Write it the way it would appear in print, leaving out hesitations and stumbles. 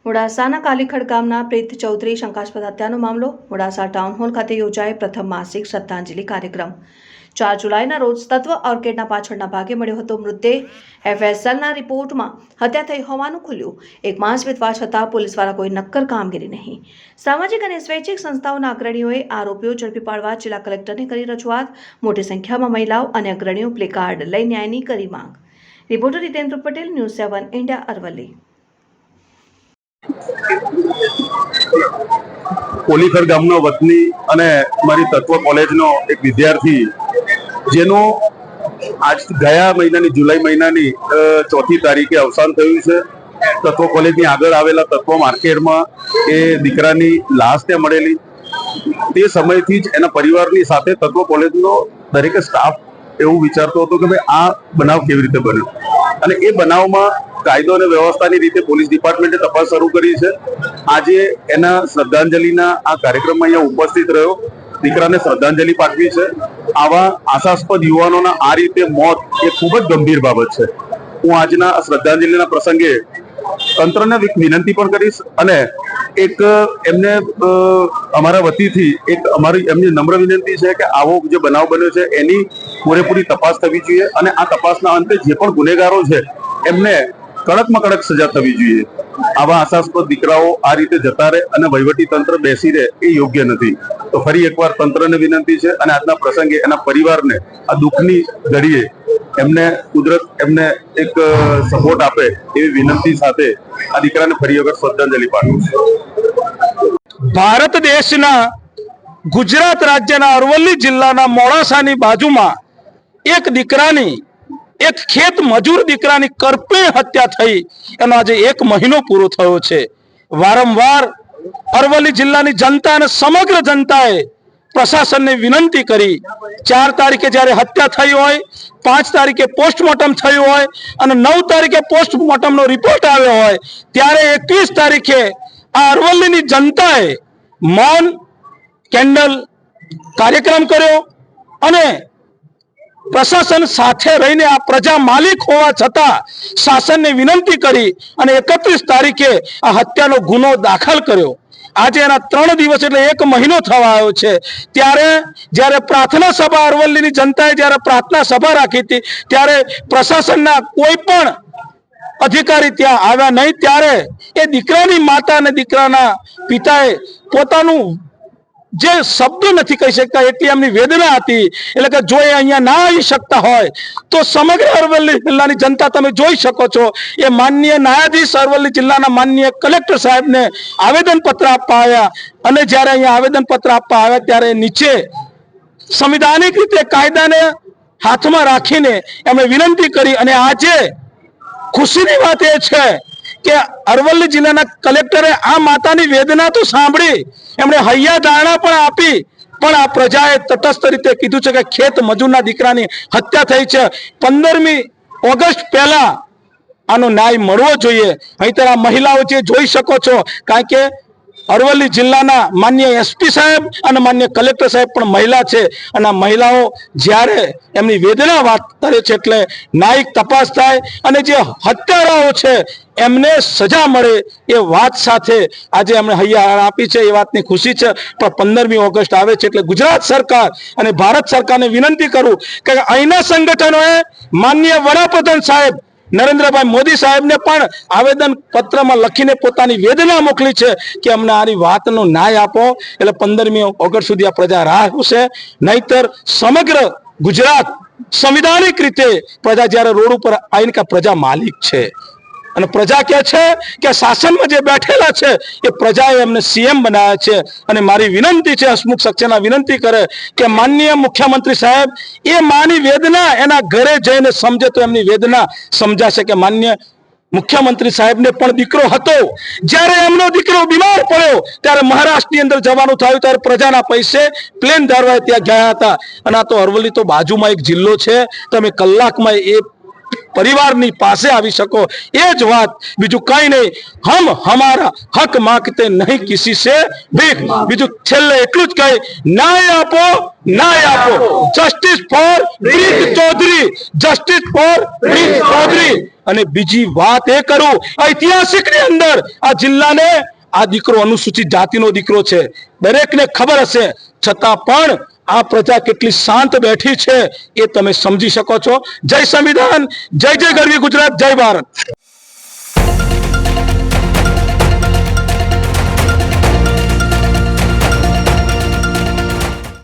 મોડાસાના કાલીખડ ગામના પ્રીત ચૌધરી શંકાસ્પદ હત્યાનો મામલો. મોડાસા ટાઉન હોલ ખાતે યોજાય પ્રથમ માસિક શ્રદ્ધાંજલિ કાર્યક્રમ. 4 જુલાઈના રોજ તત્વ ઓર્કેડના પાછળના ભાગે મળ્યો હતો મૃતદેહ. FSLના રિપોર્ટમાં હત્યા થઈ હોવાનું ખુલ્યું. 1 માસ વીતવા છતાં પોલીસ દ્વારા કોઈ નક્કર કામગીરી નહીં. સામાજિક અને સ્વૈચ્છિક સંસ્થાઓના અગ્રણીઓએ આરોપીઓ ઝડપી પાડવા જિલ્લા કલેક્ટરને કરી રજૂઆત. મોટી સંખ્યામાં મહિલાઓ અને અગ્રણીઓ પ્લેકાર્ડ લઈ ન્યાયની કરી માંગ. Reporter Jitendra Patel, news 7 India, Aravalli. Kolikhad ગામનો વતની અને મારી તત્વ કોલેજનો એક વિદ્યાર્થી જેનો આજ ગયા મહિનાની જુલાઈ મહિનાની 4મી તારીખે અવસાન થયું છે. તત્વ કોલેજની આગળ આવેલા તત્વ માર્કેટમાં એ દીકરાની લાશ ત્યાં મળેલી. તે સમયથી જ એના પરિવારની સાથે તત્વ કોલેજનો દરેક સ્ટાફ એવું વિચારતો હતો કે ભાઈ આ બનાવ કેવી રીતે બન્યો, અને એ બનાવમાં કાયદો અને વ્યવસ્થાની રીતે પોલીસ ડિપાર્ટમેન્ટે તપાસ શરૂ કરી છે. આજે એના શ્રદ્ધાંજલિના આ કાર્યક્રમમાં અહીંયા ઉપસ્થિત રહ્યો, દીકરાને શ્રદ્ધાંજલિ પાઠવી છે. આવા આશાસ્પદ યુવાનોના આ રીતે મોત એ ખૂબ જ ગંભીર બાબત છે. હું આજના શ્રદ્ધાંજલિના પ્રસંગે તંત્રને વિનંતી પણ કરીશ અને એક એમને અમારા વતીથી એક અમારી એમની નમ્ર વિનંતી છે કે આવો જે બનાવ બન્યો છે એની પૂરેપૂરી તપાસ થવી જોઈએ અને આ તપાસના અંતે જે પણ ગુનેગારો છે એમને કડકમાં કડક સજા થવી જોઈએ. આવા આશાસ્પદ દીકરાઓ આ રીતે જતા રહે અને વહીવટી તંત્ર બેસી રહે એ યોગ્ય નથી. તો ફરી એકવાર તંત્રને વિનંતી છે અને આજના પ્રસંગે એના પરિવારને આ દુઃખની ઘડીએ એમને કુદરત એમને એક સપોર્ટ આપે એવી વિનંતી સાથે આ દીકરાને ફરી એકવાર શ્રદ્ધાંજલિ પાઠવું છું. ભારત દેશના ગુજરાત રાજ્યના અરવલ્લી જિલ્લાના મોડાસાની બાજુમાં એક દીકરાની, એક ખેત મજૂર દીકરાની કરપીણ હત્યા થઈ એનો આજે 1 મહિનો પૂરો થયો છે. વારંવાર અરવલ્લી જિલ્લાની જનતા અને સમગ્ર જનતાએ પ્રશાસનને વિનંતી કરી. 4 તારીખે જ્યારે હત્યા થઈ હોય, 5 તારીખે પોસ્ટમોર્ટમ થયું હોય અને 9 તારીખે પોસ્ટમોર્ટમનો રિપોર્ટ આવ્યો હોય, ત્યારે 21 તારીખે આ અરવલ્લીની જનતાએ મૌન કેન્ડલ કાર્યક્રમ કર્યો અને પ્રશાસન સાથે રહીને આ પ્રજા માલિક હોવા છતાં શાસનને વિનંતી કરી અને 31 તારીખે આ હત્યાનો ગુનો દાખલ કર્યો. આજે એના 3 દિવસ એટલે 1 મહિનો થવા આવ્યો છે. ત્યારે જ્યારે પ્રાર્થના સભા અરવલ્લીની જનતાએ જ્યારે પ્રાર્થના સભા રાખી હતી ત્યારે પ્રશાસનના કોઈ પણ અધિકારી ત્યાં આવ્યા નહીં. ત્યારે એ દીકરાની માતા અને દીકરાના પિતાએ પોતાનું જે શબ્દો નથી કહી શકતા એટલી એમની વેદના હતી. એટલે કે જો એ અહીંયા ના આવી શકતા હોય તો સમગ્ર અરવલ્લી જિલ્લાની જનતા તમે જોઈ શકો છો, એ માનનીય ન્યાયાધીશ અરવલ્લી જિલ્લાના માનનીય કલેક્ટર સાહેબને આવેદનપત્ર આપવા આવ્યા અને જ્યારે અહીંયા આવેદનપત્ર આપવા આવ્યા ત્યારે નીચે સંવિધાનિક રીતે કાયદાને હાથમાં રાખીને એમણે વિનંતી કરી. અને આજે ખુશીની વાત એ છે કે અરવલ્લી જિલ્લાના કલેક્ટરે આ માતાની વેદના તો સાંભળી, એમણે હૈયા ધારણા પણ આપી, પણ આ પ્રજાએ તટસ્થ રીતે કીધું છે કે ખેત મજૂરના દીકરાની હત્યા થઈ છે. 15મી ઓગસ્ટ પહેલા આનો ન્યાય મળવો જોઈએ. અહીં આ મહિલાઓ જે જોઈ શકો છો, કારણ કે અરવલ્લી જિલ્લાના માનનીય SP સાહેબ અને માનનીય કલેક્ટર સાહેબ પણ મહિલા છે અને આ મહિલાઓ જ્યારે એમની વેદના વાત કરે છે એટલે ન્યાયિક તપાસ થાય અને જે હત્યારાઓ છે એમને સજા મળે એ વાત સાથે આજે એમણે હૈયા આપી છે. એ વાતની ખુશી છે. પણ 15મી ઓગસ્ટ આવે છે એટલે ગુજરાત સરકાર અને ભારત સરકારને વિનંતી કરું કે અહીંના સંગઠનોએ માનનીય વડાપ્રધાન સાહેબ નરેન્દ્રભાઈ મોદી સાહેબને પણ આવેદન પત્રમાં લખીને પોતાની વેદના મોકલી છે કે અમને આની વાતનો ન્યાય આપો. એટલે 15મી ઓગસ્ટ સુધી આ પ્રજા રાહ જોશે. નહીતર સમગ્ર ગુજરાત સંવિધાનિક રીતે પ્રજા જ્યારે રોડ ઉપર આવીને કે પ્રજા માલિક છે અને પ્રજા કહે છે કે શાસનમાં જે બેઠેલા છે એ પ્રજાએ એમને CM બનાવ્યા છે. અને મારી વિનંતી છે, હસમુખ સક્સેના વિનંતી કરે કે માનનીય મુખ્યમંત્રી સાહેબ એ માની વેદના એના ઘરે જઈને સમજે તો એમની વેદના સમજાશે કે માનનીય મુખ્યમંત્રી સાહેબને પણ દીકરો હતો. જ્યારે એમનો દીકરો બીમાર પડ્યો ત્યારે મહારાષ્ટ્રની અંદર જવાનું થયું ત્યારે પ્રજાના પૈસે પ્લેન ધારવાએ ત્યાં ગયા હતા. અને આ તો અરવલ્લી તો બાજુમાં એક જિલ્લો છે, તમે કલાકમાં એ પરિવારની પાસે આવી શકો, એ જ વાત, બીજું કઈ નહીં. હમ હમારા હક માંગતે નહીં કિસી સે ભીખ. બીજું છેલ્લે એટલું જ કહે, ન્યાય આપો, ન્યાય આપો. Justice for Preet Chaudhary, justice for Preet Chaudhary. અને બીજી વાત એ કરું, ઐતિહાસિક ની અંદર આ જિલ્લાને, આ દીકરો અનુસૂચિત જાતિનો દીકરો છે, દરેકને ખબર હશે, છતાં પણ આ પ્રજા કેટલી શાંત બેઠી છે એ તમે સમજી શકો છો. જય સંવિધાન, જય જય ગરવી ગુજરાત, જય ભારત.